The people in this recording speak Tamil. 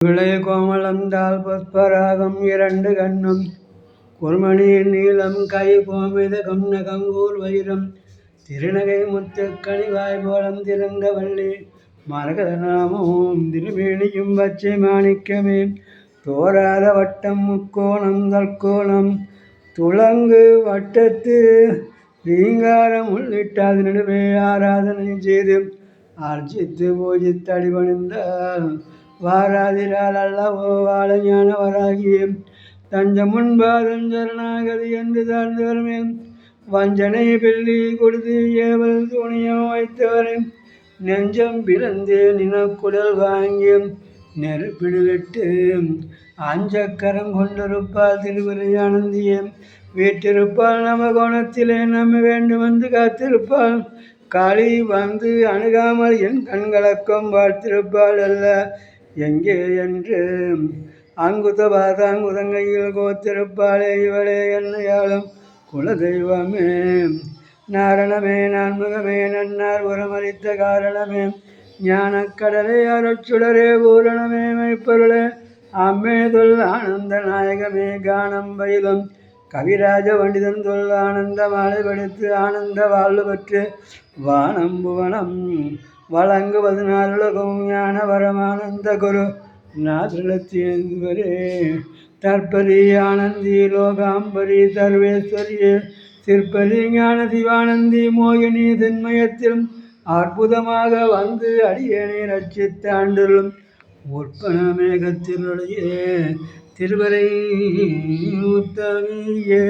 விளை கோமளந்தாள் புஷ்பராகம் இரண்டு கண்ணும் குர்மணியின் நீளம் கை கோமிதகம் நகங்கூர் வைரம் திருநகை முத்துக்கணிவாய் போலம் திறந்த வள்ளி மரகத நாமமும் திருமேனியும் பச்சை மாணிக்கமே தோராத வட்டம் முக்கோணம் தற்கோணம் துளங்கு வட்டத்து ரீங்காரம் உள்ளிட்டாது நடுவே ஆராதனை செய்து அர்ச்சித்து பூஜித்து அடிபணிந்தால் வாராதிரால் அல்லவோ வாழ ஞானவராகிய தஞ்சம் முன்பாதஞ்சரணாகதி என்று தாழ்ந்து வருமே வஞ்சனை வெள்ளி கொடுத்து ஏவல் துணியம் வைத்தவரை நெஞ்சம் பிறந்தே நினக்குடல் வாங்கிய நெருப்பிடுவிட்டு அஞ்சக்கரம் கொண்டிருப்பால் திருவிரை ஆனந்திய வீட்டிருப்பால் நம கோணத்திலே நம்ம வேண்டுமென்று காத்திருப்பாள் காளி வந்து அணுகாமல் என் கண்களக்கம் வாழ்த்திருப்பாள் அல்ல எங்கே என்று அங்குத பாதாங்குதங்கையில் கோத்திருப்பாளே இவளே என்னையாளும் குலதெய்வமே நாரணமே நான்முகமே நன்னார் உரமளித்த காரணமே ஞானக்கடலே அருட்சுடரே பூரணமே மெய்ப்பொருளே அம்மேதுல் ஆனந்த நாயகமே கானம் பயிலும் கவிராஜ பண்டிதன் தொல் ஆனந்த மாலை படித்து ஆனந்த வாழ்வு பெற்று வானம் புவனம் வழங்கு 14 உலகம் ஞான வரமானந்த குரு நாதிருளத்தீவரே தற்பரி ஆனந்தி லோகாம்பரி சர்வேஸ்வரியே சிற்பரி ஞான சிவானந்தி மோகினி திண்மயத்தில் அற்புதமாக வந்து அடியேனை ரட்சித்தாண்டிலும் உற்பன மேகத்தினுடைய திருவரை உத்தமியே.